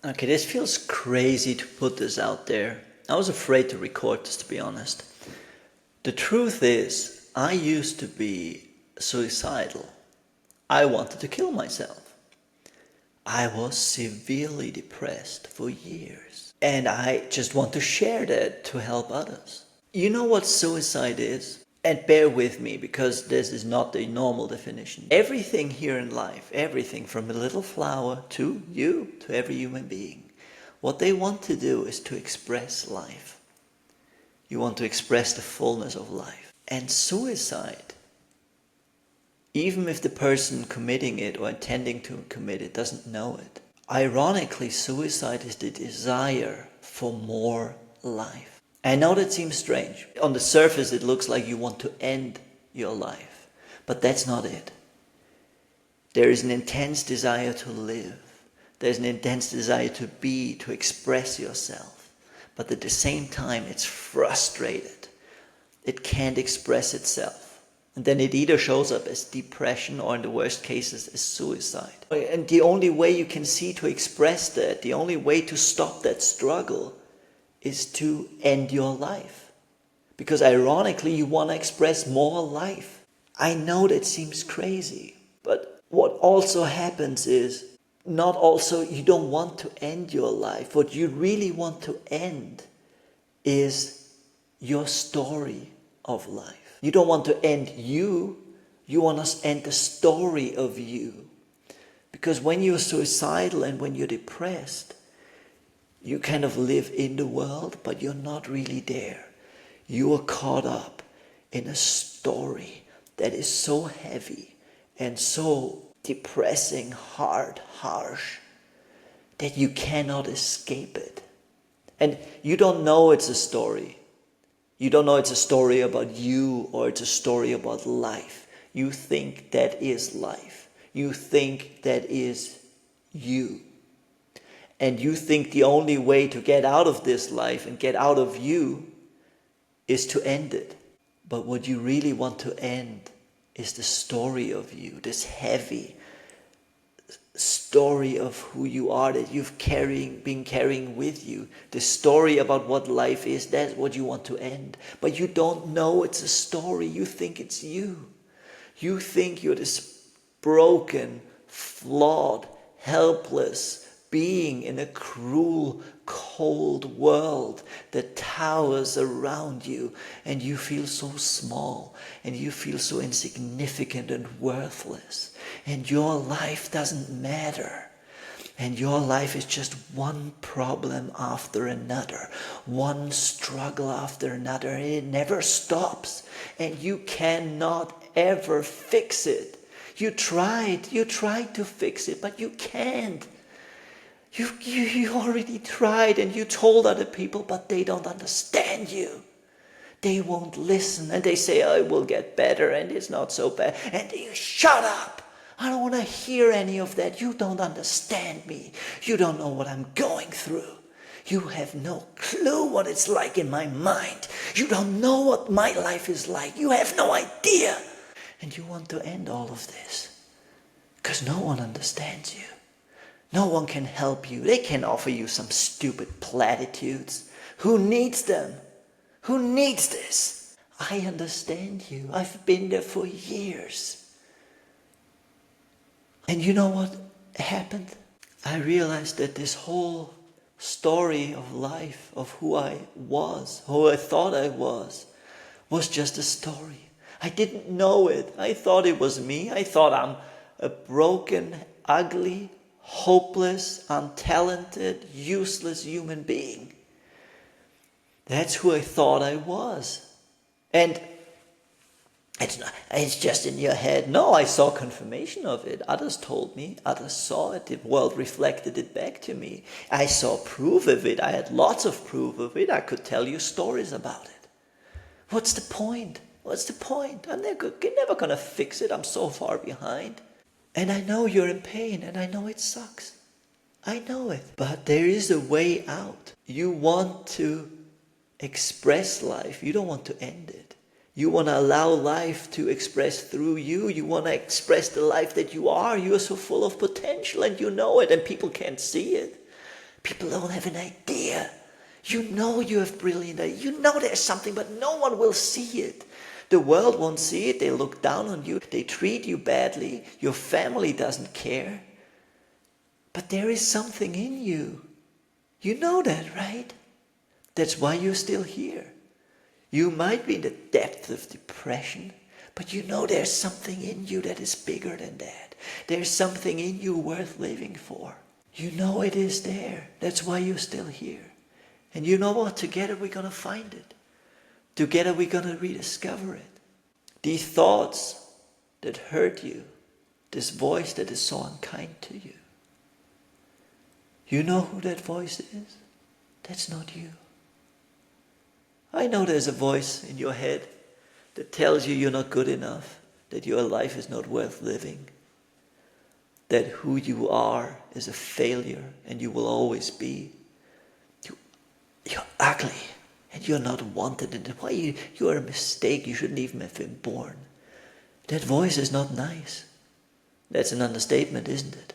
Okay, this feels crazy to put this out there. I was afraid to record this, to be honest. The truth is, I used to be suicidal. I wanted to kill myself. I was severely depressed for years. And I just want to share that to help others. You know what suicide is? And bear with me, because this is not the normal definition. Everything here in life, everything from a little flower to you, to every human being, what they want to do is to express life. You want to express the fullness of life. And suicide, even if the person committing it or intending to commit it doesn't know it, ironically, suicide is the desire for more life. I know that seems strange. On the surface, it looks like you want to end your life, but that's not it. There is an intense desire to live. There's an intense desire to be, to express yourself. But at the same time, it's frustrated. It can't express itself. And then it either shows up as depression or in the worst cases as suicide. And the only way you can see to express that, the only way to stop that struggle is to end your life. Because ironically, you want to express more life. I know that seems crazy, but what also happens is, not also you don't want to end your life. What you really want to end is your story of life. You don't want to end you want to end the story of you. Because when you're suicidal and when you're depressed, you kind of live in the world, but you're not really there. You are caught up in a story that is so heavy and so depressing, hard, harsh, that you cannot escape it. And you don't know it's a story. You don't know it's a story about you or it's a story about life. You think that is life. You think that is you. And you think the only way to get out of this life and get out of you is to end it. But what you really want to end is the story of you, this heavy story of who you are that you've been carrying with you. The story about what life is, that's what you want to end. But you don't know it's a story. You think it's you. You think you're this broken, flawed, helpless being in a cruel, cold world that towers around you, and you feel so small and you feel so insignificant and worthless, and your life doesn't matter, and your life is just one problem after another, one struggle after another, and it never stops, and you cannot ever fix it. You tried to fix it, but you can't. You already tried, and you told other people, but they don't understand you. They won't listen, and they say, oh, it will get better and it's not so bad. And you shut up. I don't want to hear any of that. You don't understand me. You don't know what I'm going through. You have no clue what it's like in my mind. You don't know what my life is like. You have no idea. And you want to end all of this because no one understands you. No one can help you. They can offer you some stupid platitudes. Who needs them? Who needs this? I understand you. I've been there for years. And you know what happened? I realized that this whole story of life, of who I was, who I thought I was just a story. I didn't know it. I thought it was me. I thought I'm a broken, ugly, hopeless, untalented, useless human being. That's who I thought I was. And it's just in your head. No, I saw confirmation of it. Others told me. Others saw it. The world reflected it back to me. I saw proof of it. I had lots of proof of it. I could tell you stories about it. What's the point? What's the point? I'm never going to fix it. I'm so far behind. And I know you're in pain, and I know it sucks. I know it. But there is a way out. You want to express life. You don't want to end it. You want to allow life to express through you. You want to express the life that you are. You are so full of potential, and you know it, and people can't see it. People don't have an idea. You know you have brilliant ideas. You know there's something, but no one will see it. The world won't see it. They look down on you. They treat you badly. Your family doesn't care. But there is something in you. You know that, right? That's why you're still here. You might be in the depth of depression, but you know there's something in you that is bigger than that. There's something in you worth living for. You know it is there. That's why you're still here. And you know what? Together we're going to find it. Together we're going to rediscover it. These thoughts that hurt you, this voice that is so unkind to you. You know who that voice is? That's not you. I know there's a voice in your head that tells you you're not good enough, that your life is not worth living, that who you are is a failure and you will always be. You're ugly and you're not wanted, and why you are a mistake, you shouldn't even have been born. That voice is not nice. That's an understatement, isn't it?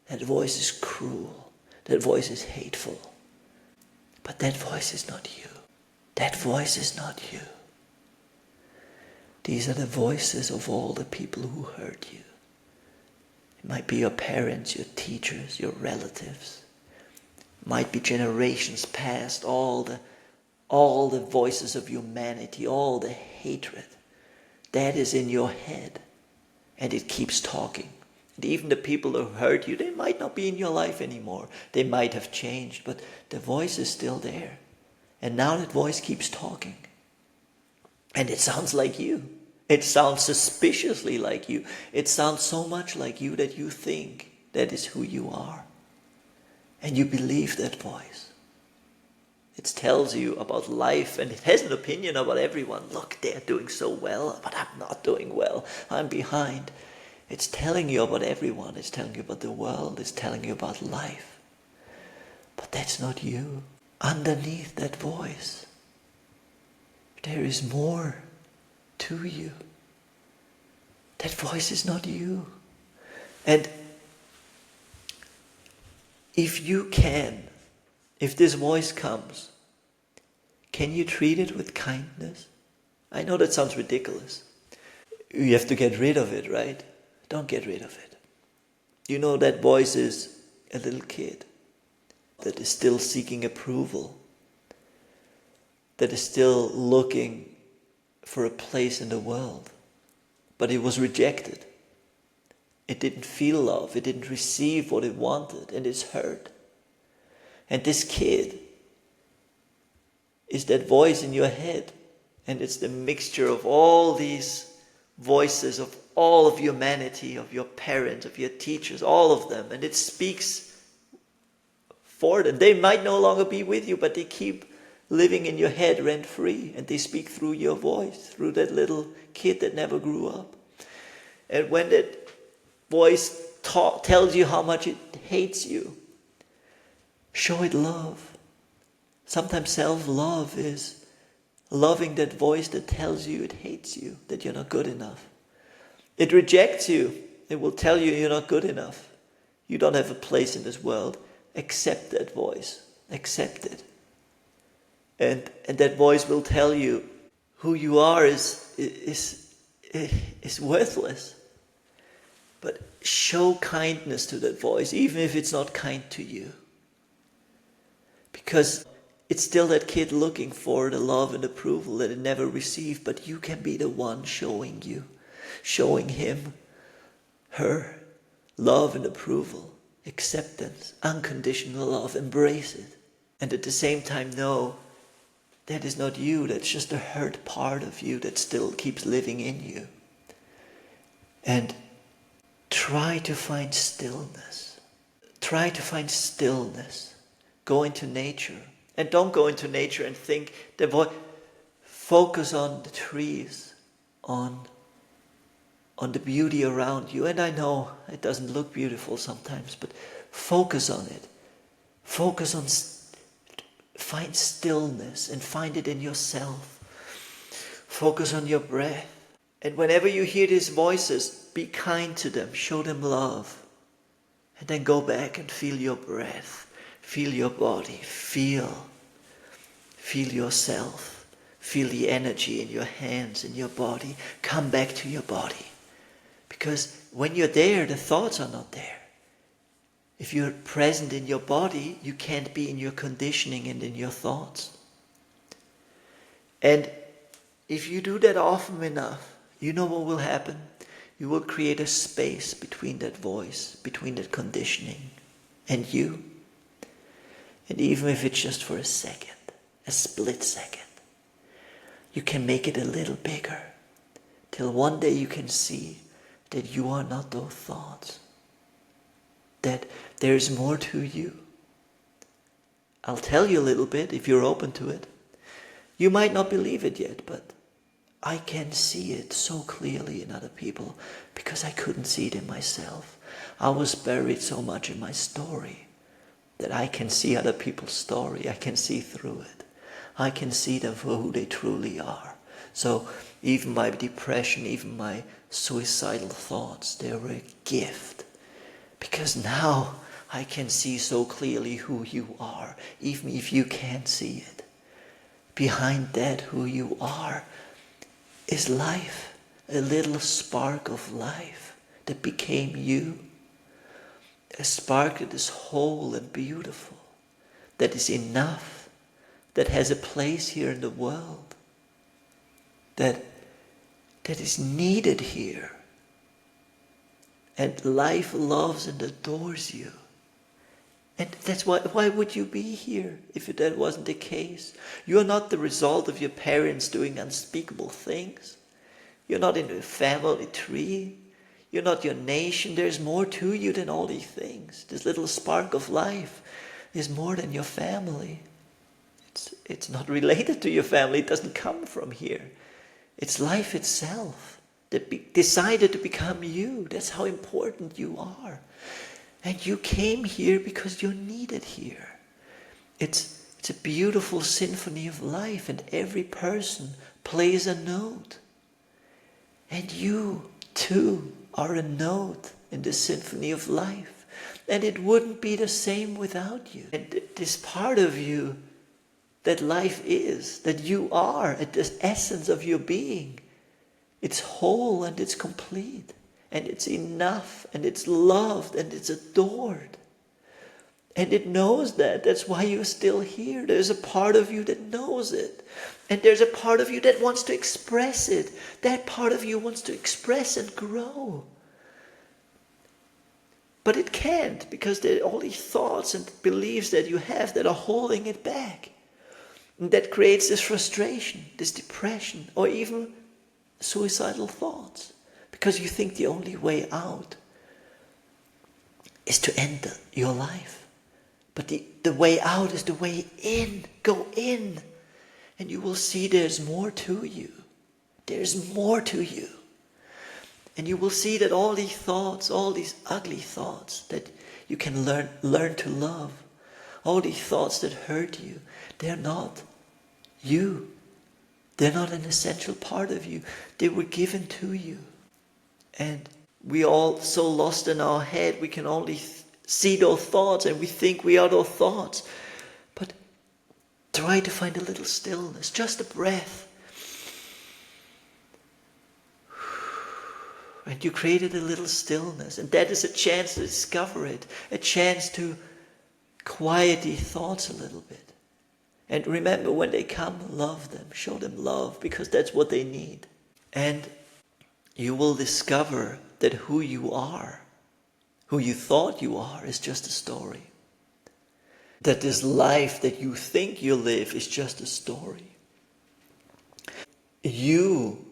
That voice is cruel. That voice is hateful. But that voice is not you. That voice is not you. These are the voices of all the people who hurt you. It might be your parents, your teachers, your relatives. It might be generations past, all the voices of humanity, all the hatred. That is in your head. And it keeps talking. And even the people who hurt you, they might not be in your life anymore. They might have changed, but the voice is still there. And now that voice keeps talking. And it sounds like you. It sounds suspiciously like you. It sounds so much like you that you think that is who you are. And you believe that voice. It tells you about life, and it has an opinion about everyone. Look, they're doing so well, but I'm not doing well. I'm behind. It's telling you about everyone. It's telling you about the world. It's telling you about life. But that's not you. Underneath that voice, there is more to you. That voice is not you. And if this voice comes, can you treat it with kindness? I know that sounds ridiculous. You have to get rid of it, right? Don't get rid of it. You know that voice is a little kid that is still seeking approval, that is still looking for a place in the world. But it was rejected. It didn't feel love. It didn't receive what it wanted, and it's hurt. And this kid is that voice in your head, and it's the mixture of all these voices of all of humanity, of your parents, of your teachers, all of them, and it speaks for them. They might no longer be with you, but they keep living in your head rent-free, and they speak through your voice, through that little kid that never grew up. And when that voice tells you how much it hates you, show it love. Sometimes self-love is loving that voice that tells you it hates you, that you're not good enough. It rejects you. It will tell you you're not good enough. You don't have a place in this world. Accept that voice. Accept it. And that voice will tell you who you are is worthless. But show kindness to that voice, even if it's not kind to you. Because it's still that kid looking for the love and approval that it never received, but you can be the one showing him, her, love and approval, acceptance, unconditional love, embrace it. And at the same time know that is not you, that's just a hurt part of you that still keeps living in you. And try to find stillness. Try to find stillness. Go into nature. And don't go into nature and think, focus on the trees, on the beauty around you. And I know it doesn't look beautiful sometimes, but focus on it. Find stillness and find it in yourself. Focus on your breath. And whenever you hear these voices, be kind to them, show them love. And then go back and feel your breath. Feel your body. Feel yourself. Feel the energy in your hands, in your body. Come back to your body. Because when you're there, the thoughts are not there. If you're present in your body, you can't be in your conditioning and in your thoughts. And if you do that often enough, you know what will happen? You will create a space between that voice, between that conditioning and you. And even if it's just for a second, a split second, you can make it a little bigger, till one day you can see that you are not those thoughts, that there's more to you. I'll tell you a little bit if you're open to it. You might not believe it yet, but I can see it so clearly in other people because I couldn't see it in myself. I was buried so much in my story that I can see other people's story. I can see through it. I can see them for who they truly are. So even my depression, even my suicidal thoughts, they were a gift. Because now I can see so clearly who you are, even if you can't see it. Behind that, who you are, is life, a little spark of life that became you. A spark that is whole and beautiful, that is enough, that has a place here in the world, that is needed here. And life loves and adores you. And that's why would you be here if that wasn't the case? You are not the result of your parents doing unspeakable things. You're not in a family tree. You're not your nation. There's more to you than all these things. This little spark of life is more than your family. It's not related to your family. It doesn't come from here. It's life itself that decided to become you. That's how important you are. And you came here because you're needed here. It's a beautiful symphony of life, and every person plays a note. And you, too, are a note in the symphony of life. And it wouldn't be the same without you. And this part of you that life is, that you are, at the essence of your being, it's whole and it's complete. And it's enough, and it's loved, and it's adored. And it knows that. That's why you're still here. There's a part of you that knows it. And there's a part of you that wants to express it. That part of you wants to express and grow. But it can't, because there are all these thoughts and beliefs that you have that are holding it back. And that creates this frustration, this depression, or even suicidal thoughts. Because you think the only way out is to end your life. But the way out is the way in. Go in. And you will see there's more to you. There's more to you. And you will see that all these thoughts, all these ugly thoughts that you can learn to love, all these thoughts that hurt you, they're not you. They're not an essential part of you. They were given to you. And we all so lost in our head, we can only see those thoughts and we think we are those thoughts. But try to find a little stillness, just a breath. And you created a little stillness, and that is a chance to discover it, a chance to quiet these thoughts a little bit. And remember, when they come, love them, show them love, because that's what they need. And you will discover that who you are, who you thought you are, is just a story. That this life that you think you live is just a story. You,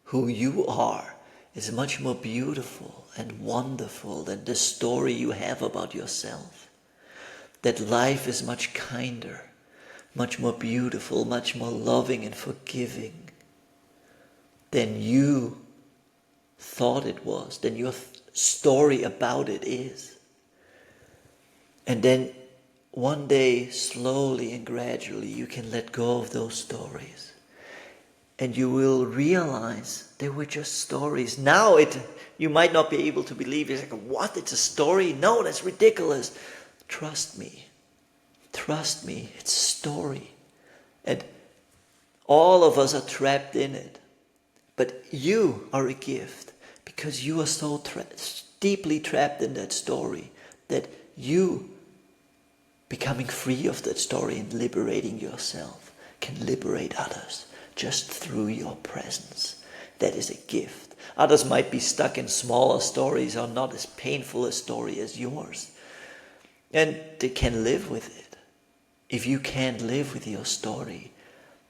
who you are, is much more beautiful and wonderful than the story you have about yourself. That life is much kinder, much more beautiful, much more loving and forgiving than you thought it was, than your story about it is. And then one day, slowly and gradually, you can let go of those stories. And you will realize they were just stories. Now you might not be able to believe. It's like, what? It's a story? No, that's ridiculous. Trust me. trust me, it's a story. And all of us are trapped in it. But you are a gift because you are so deeply trapped in that story that you, becoming free of that story and liberating yourself, can liberate others just through your presence. That is a gift. Others might be stuck in smaller stories or not as painful a story as yours. And they can live with it. If you can't live with your story,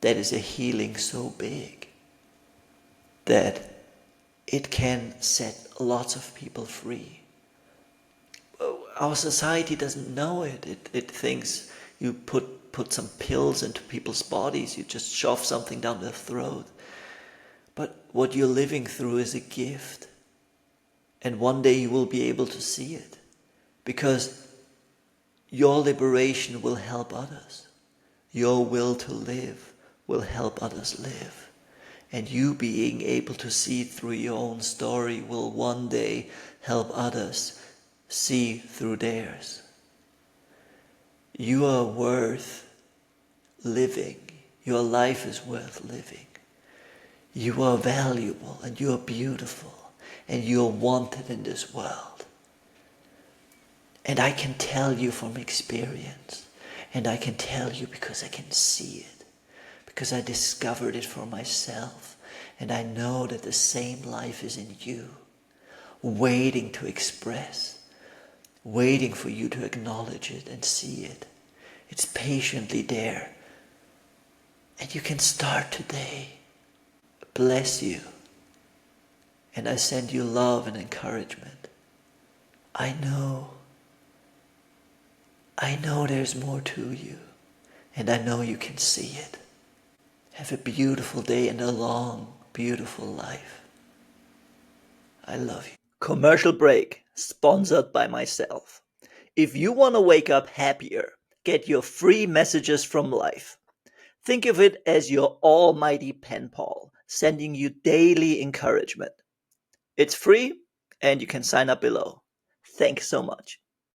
that is a healing so big that it can set lots of people free. Our society doesn't know it. It thinks you put some pills into people's bodies, you just shove something down their throat. But what you're living through is a gift. And one day you will be able to see it. Because your liberation will help others. Your will to live will help others live. And you being able to see through your own story will one day help others see through theirs. You are worth living. Your life is worth living. You are valuable and you are beautiful and you are wanted in this world. And I can tell you from experience, and I can tell you because I can see it. Because I discovered it for myself, and I know that the same life is in you, waiting to express, waiting for you to acknowledge it and see it. It's patiently there, and you can start today. Bless you, and I send you love and encouragement. I know there's more to you, and I know you can see it. Have a beautiful day and a long, beautiful life. I love you. Commercial break, sponsored by myself. If you want to wake up happier, get your free messages from life. Think of it as your almighty pen pal, sending you daily encouragement. It's free, and you can sign up below. Thanks so much.